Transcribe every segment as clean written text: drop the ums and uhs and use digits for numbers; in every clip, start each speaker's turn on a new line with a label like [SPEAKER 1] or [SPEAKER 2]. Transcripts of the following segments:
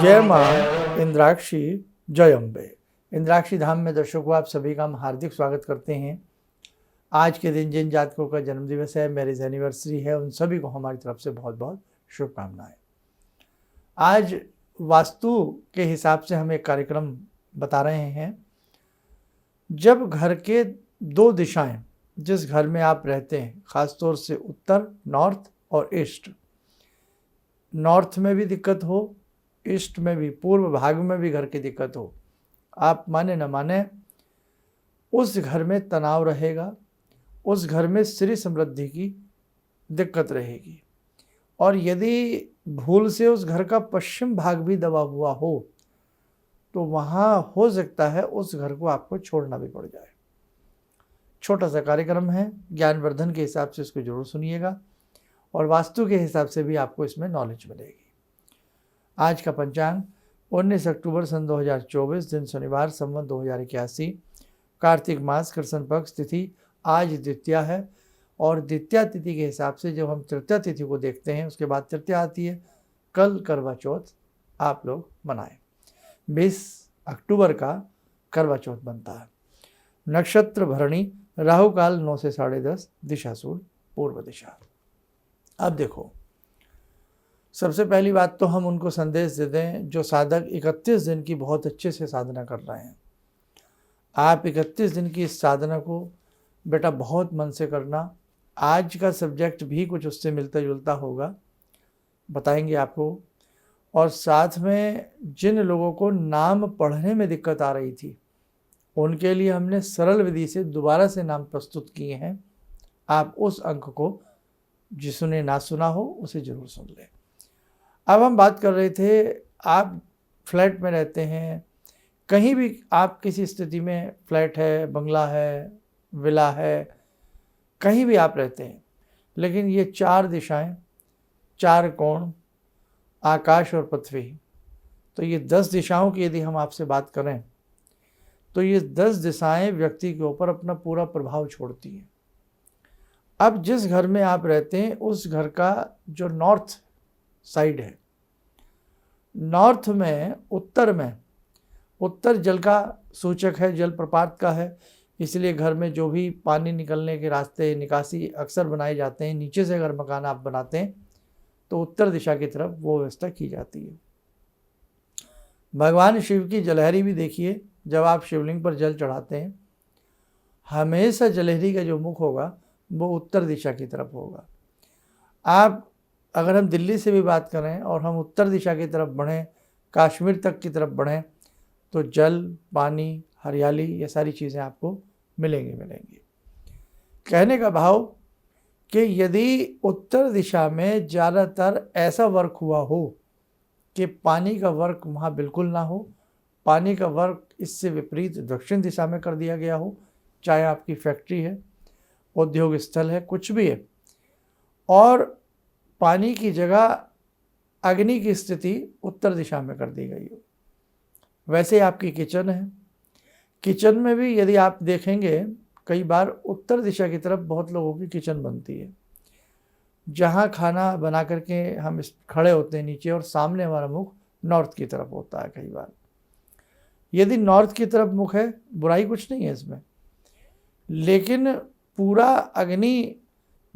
[SPEAKER 1] जय मां इंद्राक्षी, जय अम्बे। इंद्राक्षी धाम में दर्शकों आप सभी का हम हार्दिक स्वागत करते हैं। आज के दिन जिन जातकों का जन्मदिवस है, मैरिज एनिवर्सरी है, उन सभी को हमारी तरफ से बहुत बहुत शुभकामनाएं। आज वास्तु के हिसाब से हम एक कार्यक्रम बता रहे हैं। जब घर के दो दिशाएं, जिस घर में आप रहते हैं, ख़ासतौर से उत्तर, नॉर्थ और ईस्ट, नॉर्थ में भी दिक्कत हो, ईस्ट में भी, पूर्व भाग में भी घर की दिक्कत हो, आप माने न माने उस घर में तनाव रहेगा, उस घर में श्री समृद्धि की दिक्कत रहेगी। और यदि भूल से उस घर का पश्चिम भाग भी दबा हुआ हो तो वहाँ हो सकता है उस घर को आपको छोड़ना भी पड़ जाए। छोटा सा कार्यक्रम है, ज्ञानवर्धन के हिसाब से इसको जरूर सुनिएगा और वास्तु के हिसाब से भी आपको इसमें नॉलेज मिलेगी। आज का पंचांग 19 अक्टूबर सन 2024, दिन शनिवार, संवत 2081, कार्तिक मास, कृष्ण पक्ष, तिथि आज द्वितीया है। और द्वितीया तिथि के हिसाब से जब हम तृतीया तिथि को देखते हैं, उसके बाद तृतीया आती है। कल करवा चौथ आप लोग मनाएं। 20 अक्टूबर का करवा चौथ बनता है। नक्षत्र भरणी, राहु काल 9 से 10:30, दिशा सूर्य पूर्व दिशा। अब देखो, सबसे पहली बात तो हम उनको संदेश दे दें जो साधक 31 दिन की बहुत अच्छे से साधना कर रहे हैं। आप 31 दिन की इस साधना को बेटा बहुत मन से करना। आज का सब्जेक्ट भी कुछ उससे मिलता जुलता होगा, बताएंगे आपको। और साथ में जिन लोगों को नाम पढ़ने में दिक्कत आ रही थी, उनके लिए हमने सरल विधि से दोबारा से नाम प्रस्तुत किए हैं। आप उस अंक को जिसने ना सुना हो उसे ज़रूर सुन लें। अब हम बात कर रहे थे, आप फ्लैट में रहते हैं, कहीं भी आप किसी स्थिति में, फ्लैट है, बंगला है, विला है, कहीं भी आप रहते हैं, लेकिन ये 4 दिशाएं, 4 कोण, आकाश और पृथ्वी, तो ये 10 दिशाओं की यदि हम आपसे बात करें तो ये 10 दिशाएं व्यक्ति के ऊपर अपना पूरा प्रभाव छोड़ती हैं। अब जिस घर में आप रहते हैं उस घर का जो नॉर्थ साइड है, नॉर्थ में, उत्तर जल का सूचक है, जल प्रपात का है, इसलिए घर में जो भी पानी निकलने के रास्ते, निकासी अक्सर बनाए जाते हैं, नीचे से अगर मकान आप बनाते हैं तो उत्तर दिशा की तरफ वो व्यवस्था की जाती है। भगवान शिव की जलहरी भी देखिए, जब आप शिवलिंग पर जल चढ़ाते हैं, हमेशा जलहरी का जो मुख होगा वो उत्तर दिशा की तरफ होगा। आप अगर हम दिल्ली से भी बात करें और हम उत्तर दिशा की तरफ बढ़ें, कश्मीर तक की तरफ बढ़ें, तो जल, पानी, हरियाली, ये सारी चीज़ें आपको मिलेंगी। कहने का भाव कि यदि उत्तर दिशा में ज़्यादातर ऐसा वर्क हुआ हो कि पानी का वर्क वहाँ बिल्कुल ना हो, पानी का वर्क इससे विपरीत दक्षिण दिशा में कर दिया गया हो, चाहे आपकी फैक्ट्री है, उद्योग स्थल है, कुछ भी है, और पानी की जगह अग्नि की स्थिति उत्तर दिशा में कर दी गई हो। वैसे आपकी किचन है, किचन में भी यदि आप देखेंगे, कई बार उत्तर दिशा की तरफ बहुत लोगों की किचन बनती है, जहाँ खाना बना करके हम खड़े होते हैं नीचे और सामने हमारा मुख नॉर्थ की तरफ होता है। कई बार यदि नॉर्थ की तरफ मुख है, बुराई कुछ नहीं है इसमें, लेकिन पूरा अग्नि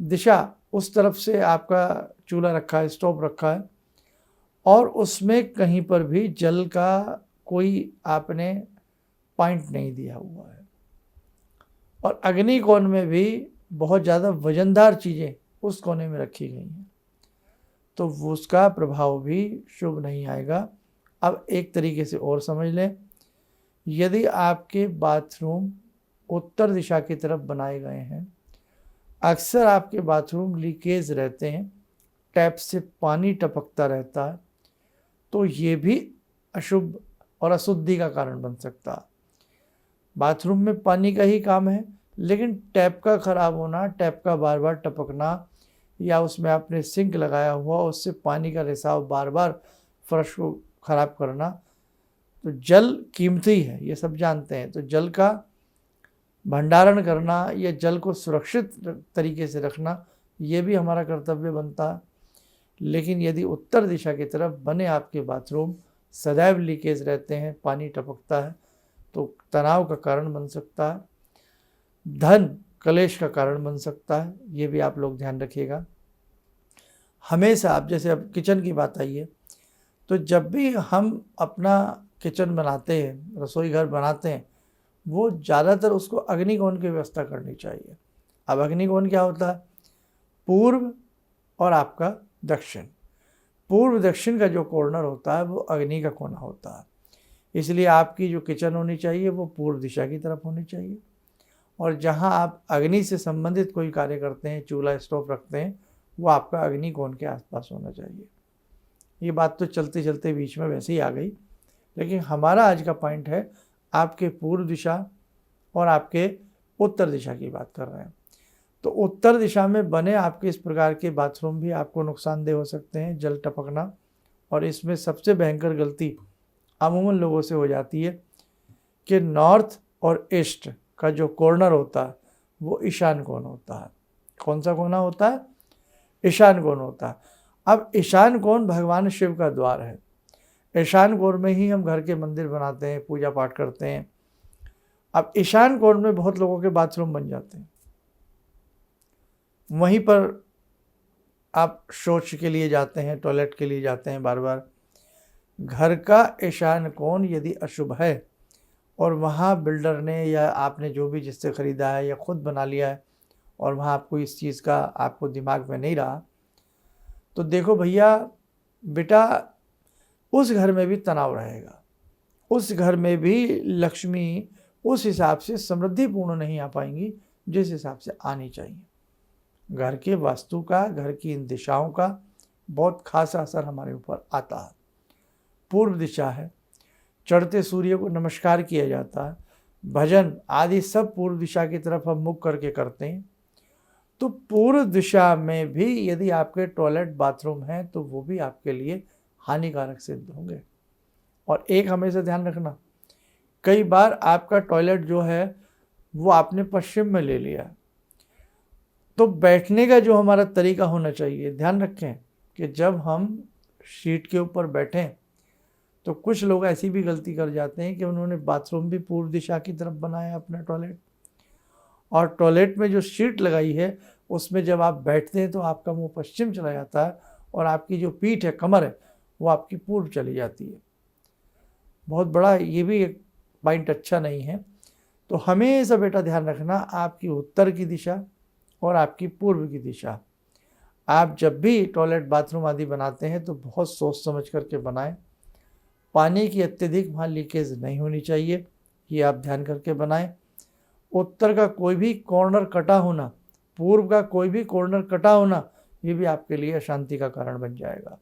[SPEAKER 1] दिशा उस तरफ से आपका चूल्हा रखा है, स्टोव रखा है, और उसमें कहीं पर भी जल का कोई आपने पॉइंट नहीं दिया हुआ है, और अग्नि कोण में भी बहुत ज़्यादा वजनदार चीज़ें उस कोने में रखी गई हैं, तो उसका प्रभाव भी शुभ नहीं आएगा। अब एक तरीके से और समझ लें, यदि आपके बाथरूम उत्तर दिशा की तरफ बनाए गए हैं, अक्सर आपके बाथरूम लीकेज रहते हैं, टैप से पानी टपकता रहता है, तो ये भी अशुभ और अशुद्धि का कारण बन सकता है। बाथरूम में पानी का ही काम है, लेकिन टैप का ख़राब होना, टैप का बार बार टपकना, या उसमें आपने सिंक लगाया हुआ, उससे पानी का रिसाव बार बार फर्श को ख़राब करना, तो जल कीमती है, ये सब जानते हैं, तो जल का भंडारण करना या जल को सुरक्षित तरीके से रखना, ये भी हमारा कर्तव्य बनता है। लेकिन यदि उत्तर दिशा की तरफ बने आपके बाथरूम, सदैव लीकेज रहते हैं, पानी टपकता है तो तनाव का कारण बन सकता है, धन कलेश का कारण बन सकता है। ये भी आप लोग ध्यान रखिएगा। हमेशा आप, जैसे अब किचन की बात आई है, तो जब भी हम अपना किचन बनाते हैं, रसोई घर बनाते हैं, वो ज़्यादातर उसको अग्निकोण की व्यवस्था करनी चाहिए। अब अग्निकोण क्या होता है? पूर्व और आपका दक्षिण। पूर्व दक्षिण का जो कॉर्नर होता है वो अग्नि का कोना होता है। इसलिए आपकी जो किचन होनी चाहिए वो पूर्व दिशा की तरफ होनी चाहिए। और जहाँ आप अग्नि से संबंधित कोई कार्य करते हैं, चूल्हा स्टोव रखते हैं, वो आपका अग्नि कोण के आसपास होना चाहिए। ये बात तो चलते चलते बीच में वैसे ही आ गई, लेकिन हमारा आज का पॉइंट है आपके पूर्व दिशा और आपके उत्तर दिशा की बात कर रहे हैं। तो उत्तर दिशा में बने आपके इस प्रकार के बाथरूम भी आपको नुकसानदेह हो सकते हैं, जल टपकना। और इसमें सबसे भयंकर गलती अमूमन लोगों से हो जाती है कि नॉर्थ और ईस्ट का जो कॉर्नर होता है वो ईशान कोण होता है। कौन सा कोना होता है? ईशान कोण होता है। अब ईशान कोण भगवान शिव का द्वार है। ईशान कोण में ही हम घर के मंदिर बनाते हैं, पूजा पाठ करते हैं। अब ईशान कोण में बहुत लोगों के बाथरूम बन जाते हैं, वहीं पर आप शौच के लिए जाते हैं, टॉयलेट के लिए जाते हैं बार बार। घर का ईशान कोण यदि अशुभ है और वहाँ बिल्डर ने या आपने जो भी जिससे ख़रीदा है या खुद बना लिया है और वहाँ आपको इस चीज़ का आपको दिमाग में नहीं रहा, तो देखो भैया बेटा, उस घर में भी तनाव रहेगा, उस घर में भी लक्ष्मी उस हिसाब से समृद्धिपूर्ण नहीं आ पाएंगी जिस हिसाब से आनी चाहिए। घर के वास्तु का, घर की इन दिशाओं का बहुत खासा असर हमारे ऊपर आता है। पूर्व दिशा है, चढ़ते सूर्य को नमस्कार किया जाता है, भजन आदि सब पूर्व दिशा की तरफ हम मुख करके करते हैं। तो पूर्व दिशा में भी यदि आपके टॉयलेट बाथरूम हैं तो वो भी आपके लिए हानिकारक सिद्ध होंगे। और एक हमेशा ध्यान रखना, कई बार आपका टॉयलेट जो है वो आपने पश्चिम में ले लिया, तो बैठने का जो हमारा तरीका होना चाहिए, ध्यान रखें कि जब हम शीट के ऊपर बैठें तो कुछ लोग ऐसी भी गलती कर जाते हैं कि उन्होंने बाथरूम भी पूर्व दिशा की तरफ बनाया अपना टॉयलेट, और टॉयलेट में जो शीट लगाई है उसमें जब आप बैठते हैं तो आपका मुंह पश्चिम चला जाता है और आपकी जो पीठ है, कमर है, वो आपकी पूर्व चली जाती है। बहुत बड़ा ये भी एक पॉइंट अच्छा नहीं है। तो हमेशा बेटा ध्यान रखना, आपकी उत्तर की दिशा और आपकी पूर्व की दिशा, आप जब भी टॉयलेट बाथरूम आदि बनाते हैं तो बहुत सोच समझ करके बनाएं। पानी की अत्यधिक वहाँ लीकेज नहीं होनी चाहिए, ये आप ध्यान करके बनाएं। उत्तर का कोई भी कॉर्नर कटा होना, पूर्व का कोई भी कॉर्नर कटा होना, ये भी आपके लिए अशांति का कारण बन जाएगा।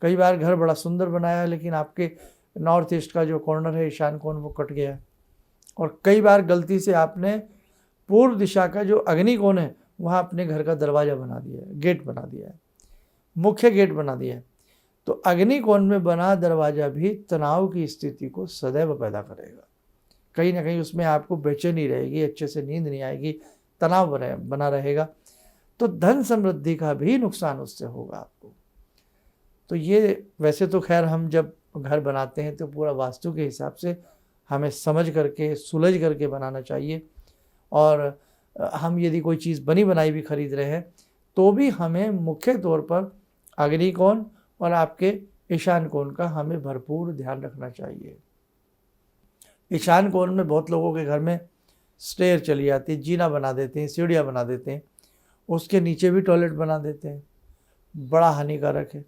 [SPEAKER 1] कई बार घर बड़ा सुंदर बनाया है लेकिन आपके नॉर्थ ईस्ट का जो कॉर्नर है, ईशान कोण, वो कट गया है। और कई बार गलती से आपने पूर्व दिशा का जो अग्नि कोण है वहाँ अपने घर का दरवाज़ा बना दिया है, गेट बना दिया है, मुख्य गेट बना दिया है। तो अग्नि कोण में बना दरवाज़ा भी तनाव की स्थिति को सदैव पैदा करेगा। कहीं ना कहीं उसमें आपको बेचैनी रहेगी, अच्छे से नींद नहीं आएगी, तनाव बना रहेगा, तो धन समृद्धि का भी नुकसान उससे होगा आपको। तो ये वैसे तो खैर हम जब घर बनाते हैं तो पूरा वास्तु के हिसाब से हमें समझ करके, सुलझ करके बनाना चाहिए। और हम यदि कोई चीज़ बनी बनाई भी खरीद रहे हैं तो भी हमें मुख्य तौर पर अग्नि कोण और आपके ईशान कोण का हमें भरपूर ध्यान रखना चाहिए। ईशान कोण में बहुत लोगों के घर में स्टेयर चली जाती है, जीना बना देते हैं, सीढ़ियाँ बना देते हैं, उसके नीचे भी टॉयलेट बना देते हैं, बड़ा हानिकारक है।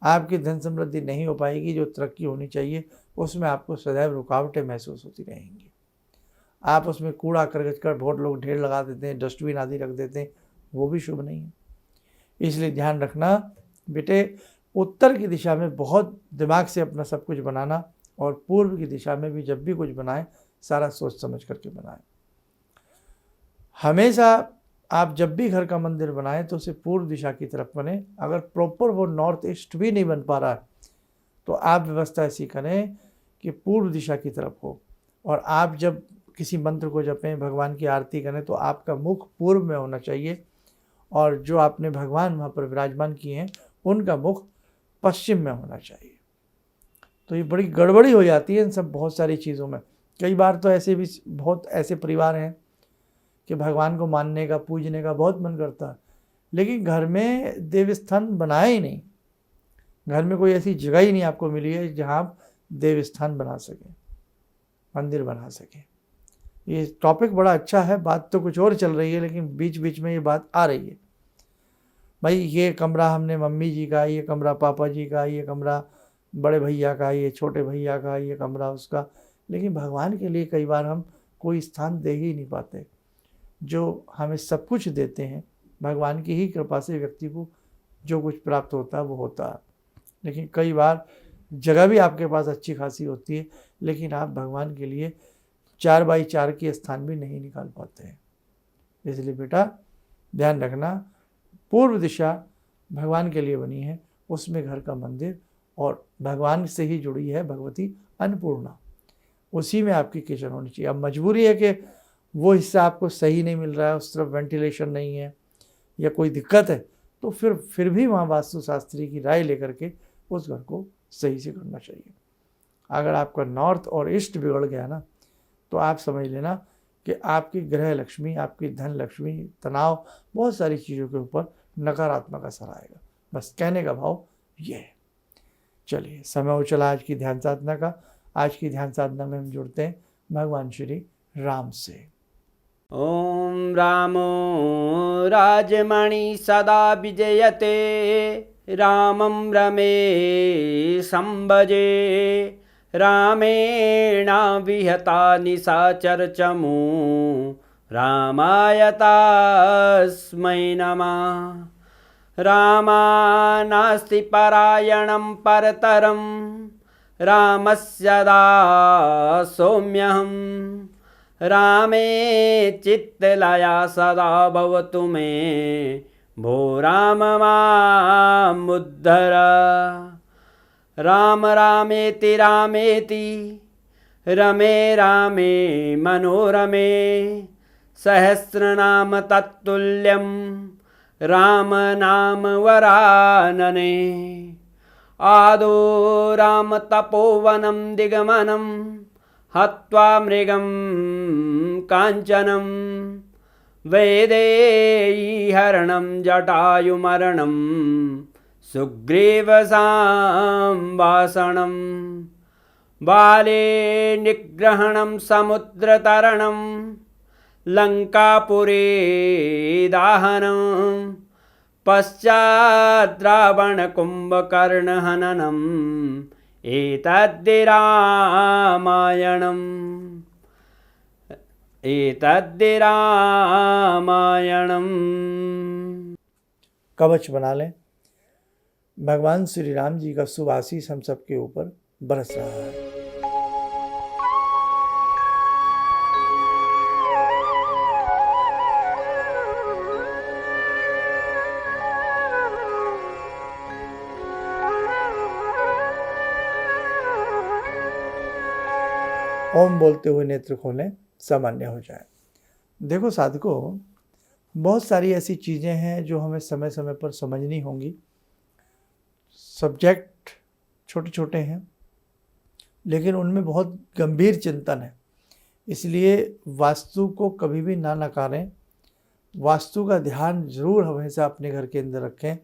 [SPEAKER 1] आपकी धन समृद्धि नहीं हो पाएगी, जो तरक्की होनी चाहिए उसमें आपको सदैव रुकावटें महसूस होती रहेंगी। आप उसमें कूड़ा करकट कर बहुत लोग ढेर लगा देते हैं, डस्टबिन आदि रख देते हैं, वो भी शुभ नहीं है। इसलिए ध्यान रखना बेटे, उत्तर की दिशा में बहुत दिमाग से अपना सब कुछ बनाना, और पूर्व की दिशा में भी जब भी कुछ बनाएं सारा सोच समझ करके बनाएं। हमेशा आप जब भी घर का मंदिर बनाएं तो उसे पूर्व दिशा की तरफ बने। अगर प्रॉपर वो नॉर्थ ईस्ट भी नहीं बन पा रहा है तो आप व्यवस्था ऐसी करें कि पूर्व दिशा की तरफ हो। और आप जब किसी मंत्र को जपें, भगवान की आरती करें, तो आपका मुख पूर्व में होना चाहिए, और जो आपने भगवान वहाँ पर विराजमान किए हैं उनका मुख पश्चिम में होना चाहिए। तो ये बड़ी गड़बड़ी हो जाती है इन सब बहुत सारी चीज़ों में। कई बार तो ऐसे भी बहुत ऐसे परिवार हैं कि भगवान को मानने का, पूजने का बहुत मन करता है, लेकिन घर में देव स्थान बनाया ही नहीं। घर में कोई ऐसी जगह ही नहीं आपको मिली है जहाँ आप देव स्थान बना सकें, मंदिर बना सकें। ये टॉपिक बड़ा अच्छा है, बात तो कुछ और चल रही है, लेकिन बीच बीच में ये बात आ रही है। भाई ये कमरा हमने मम्मी जी का, ये कमरा पापा जी का, ये कमरा बड़े भैया का, ये छोटे भैया का, ये कमरा उसका, लेकिन भगवान के लिए कई बार हम कोई स्थान दे ही नहीं पाते। जो हमें सब कुछ देते हैं, भगवान की ही कृपा से व्यक्ति को जो कुछ प्राप्त होता है वो होता है। लेकिन कई बार जगह भी आपके पास अच्छी खासी होती है, लेकिन आप भगवान के लिए 4x4 के स्थान भी नहीं निकाल पाते हैं। इसलिए बेटा ध्यान रखना, पूर्व दिशा भगवान के लिए बनी है, उसमें घर का मंदिर, और भगवान से ही जुड़ी है भगवती अन्नपूर्णा, उसी में आपकी किचन होनी चाहिए। अब मजबूरी है कि वो हिस्सा आपको सही नहीं मिल रहा है, उस तरफ वेंटिलेशन नहीं है या कोई दिक्कत है, तो फिर भी वहाँ वास्तुशास्त्री की राय लेकर के उस घर को सही से करना चाहिए। अगर आपका नॉर्थ और ईस्ट बिगड़ गया ना, तो आप समझ लेना कि आपकी ग्रह लक्ष्मी, आपकी धन लक्ष्मी, तनाव, बहुत सारी चीज़ों के ऊपर नकारात्मक असर आएगा। बस कहने का भाव ये है। चलिए, समय हो चला आज की ध्यान साधना का। आज की ध्यान साधना में हम जुड़ते हैं भगवान श्री राम से।
[SPEAKER 2] ॐ रामो राजमणि सदा विजयते, रामं रमे संभजे, रामेण विहता निशाचरचमू, रामाय तस्मै नमः। रामानास्ति परायणं परतरं, रामस्य दासोऽम्यहम्। रामे चित्तलया सदा भवतु मे, भो राम मामुद्धर। राम रामेति रामेति, रमे रामे मनोरमे, सहस्रनाम तत्तुल्यं, राम नाम वरानने। आदो राम तपोवनं दिगमनं, हत्वा मृगं काञ्चनं, वैदेहीहरणं जटायुमरणं, सुग्रीवसंवासनं, बाले निग्रहणं समुद्रतरणं, लङ्कापुरे दाहनं, पश्चात् रावणकुम्भकर्णहननं, एतद्धि रामायणम्।
[SPEAKER 1] कवच बना लें। भगवान श्री राम जी का शुभ आशीष हम सबके ऊपर बरस रहा है। ओम बोलते हुए नेत्र खोलें, सामान्य हो जाए। देखो साधकों, बहुत सारी ऐसी चीज़ें हैं जो हमें समय समय पर समझनी होंगी। सब्जेक्ट छोटे छोटे हैं, लेकिन उनमें बहुत गंभीर चिंतन है। इसलिए वास्तु को कभी भी ना नकारें। वास्तु का ध्यान ज़रूर हमेशा अपने घर के अंदर रखें।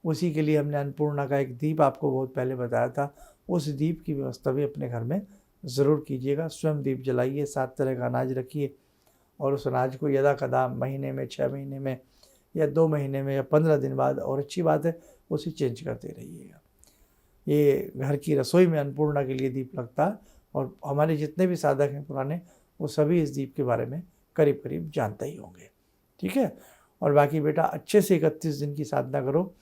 [SPEAKER 1] उसी के लिए हमने अन्नपूर्णा का एक दीप आपको बहुत पहले बताया था। उस दीप की व्यवस्था भी अपने घर में ज़रूर कीजिएगा। स्वयं दीप जलाइए, 7 तरह का अनाज रखिए, और उस अनाज को यदा कदा महीने में, 6 महीने में, या 2 महीने में, या 15 दिन बाद, और अच्छी बात है उसे चेंज करते रहिएगा। ये घर की रसोई में अन्नपूर्णा के लिए दीप लगता है, और हमारे जितने भी साधक हैं पुराने, वो सभी इस दीप के बारे में करीब करीब जानते ही होंगे। ठीक है। और बाकी बेटा अच्छे से 31 दिन की साधना करो।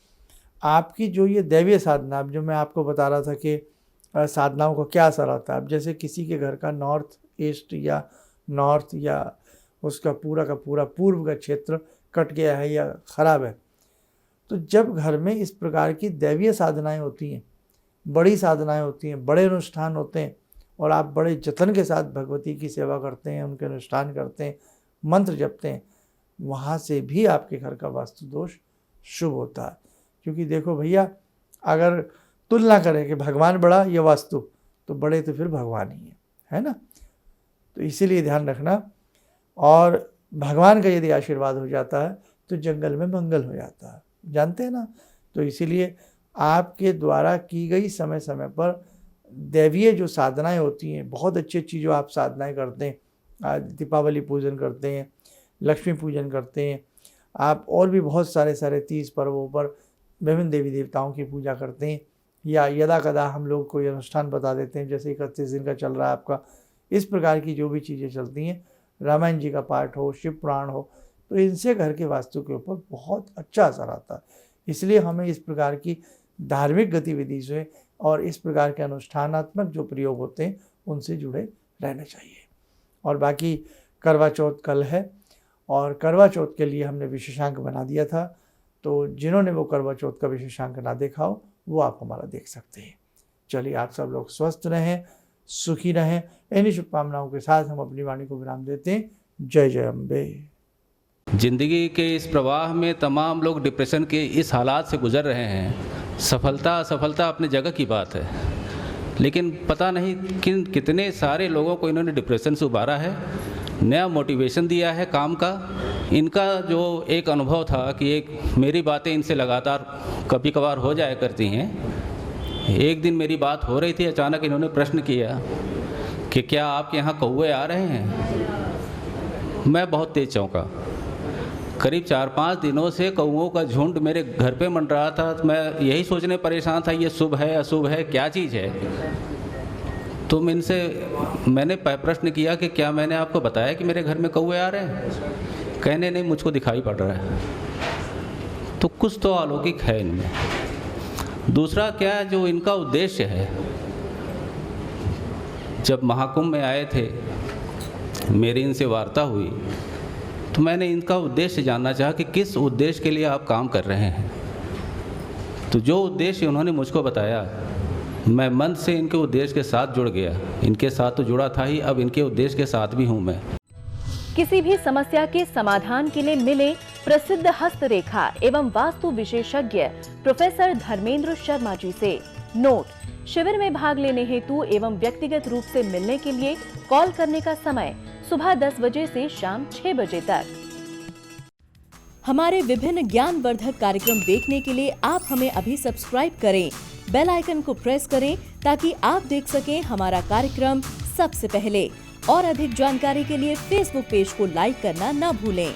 [SPEAKER 1] आपकी जो ये दैवीय साधना, अब जो मैं आपको बता रहा था कि साधनाओं का क्या असर आता है। अब जैसे किसी के घर का नॉर्थ ईस्ट या नॉर्थ या उसका पूरा का पूरा पूर्व का क्षेत्र कट गया है या ख़राब है, तो जब घर में इस प्रकार की दैवीय साधनाएं होती हैं, बड़ी साधनाएं होती हैं, बड़े अनुष्ठान होते हैं, और आप बड़े जतन के साथ भगवती की सेवा करते हैं, उनके अनुष्ठान करते हैं, मंत्र जपते हैं, वहाँ से भी आपके घर का वास्तु दोष शुभ होता है। क्योंकि देखो भैया, अगर तुलना करें कि भगवान बड़ा या वास्तु, तो बड़े तो फिर भगवान ही है ना। तो इसीलिए ध्यान रखना। और भगवान का यदि आशीर्वाद हो जाता है तो जंगल में मंगल हो जाता है, जानते हैं ना। तो इसीलिए आपके द्वारा की गई समय समय पर दैवीय जो साधनाएं होती हैं, बहुत अच्छी अच्छी जो आप साधनाएं करते हैं, आज दीपावली पूजन करते हैं, लक्ष्मी पूजन करते हैं आप, और भी बहुत सारे तीज पर्वों पर विभिन्न देवी देवताओं की पूजा करते हैं, या यदा कदा हम लोग कोई अनुष्ठान बता देते हैं, जैसे 31 दिन का चल रहा है आपका। इस प्रकार की जो भी चीज़ें चलती हैं, रामायण जी का पाठ हो, शिव पुराण हो, तो इनसे घर के वास्तु के ऊपर बहुत अच्छा असर आता है। इसलिए हमें इस प्रकार की धार्मिक गतिविधि से और इस प्रकार के अनुष्ठानात्मक जो प्रयोग होते हैं उनसे जुड़े रहना चाहिए। और बाकी करवा चौथ कल है, और करवा चौथ के लिए हमने विशेषांक बना दिया था, तो जिन्होंने वो करवा चौथ का विशेषांक ना देखा हो वो आप हमारा देख सकते हैं। चलिए, आप सब लोग स्वस्थ रहें, सुखी रहें। इन्हीं शुभकामनाओं के साथ हम अपनी वाणी को विराम देते हैं। जय जय अम्बे।
[SPEAKER 3] जिंदगी के इस प्रवाह में तमाम लोग डिप्रेशन के इस हालात से गुजर रहे हैं। सफलता असफलता अपनी जगह की बात है, लेकिन पता नहीं कितने सारे लोगों को इन्होंने डिप्रेशन से उबारा है, नया मोटिवेशन दिया है काम का। इनका जो एक अनुभव था कि एक मेरी बातें इनसे लगातार कभी कभार हो जाया करती हैं। एक दिन मेरी बात हो रही थी, अचानक इन्होंने प्रश्न किया कि क्या आपके यहाँ कौवे आ रहे हैं। मैं बहुत तेज चौंका। करीब 4-5 दिनों से कौओं का झुंड मेरे घर पे मंडरा था। तो मैं यही सोचने परेशान था, ये शुभ है अशुभ है, क्या चीज़ है। तो मैंने प्रश्न किया कि क्या मैंने आपको बताया कि मेरे घर में कौवे आ रहे हैं। कहने नहीं, मुझको दिखाई पड़ रहा है। तो कुछ तो अलौकिक है इनमें। दूसरा क्या, जो इनका उद्देश्य है, जब महाकुंभ में आए थे, मेरी इनसे वार्ता हुई, तो मैंने इनका उद्देश्य जानना चाहा कि किस उद्देश्य के लिए आप काम कर रहे हैं। तो जो उद्देश्य उन्होंने मुझको बताया, मैं मन से इनके उद्देश्य के साथ जुड़ गया। इनके साथ तो जुड़ा था ही, अब इनके उद्देश्य के साथ भी हूँ मैं।
[SPEAKER 4] किसी भी समस्या के समाधान के लिए मिले प्रसिद्ध हस्तरेखा एवं वास्तु विशेषज्ञ प्रोफेसर धर्मेंद्र शर्मा जी से। नोट: शिविर में भाग लेने हेतु एवं व्यक्तिगत रूप से मिलने के लिए कॉल करने का समय सुबह 10 बजे से शाम 6 बजे तक। हमारे विभिन्न ज्ञानवर्धक कार्यक्रम देखने के लिए आप हमें अभी सब्सक्राइब करें, बेल आइकन को प्रेस करें ताकि आप देख सकें हमारा कार्यक्रम सबसे पहले। और अधिक जानकारी के लिए फेसबुक पेज को लाइक करना न भूलें।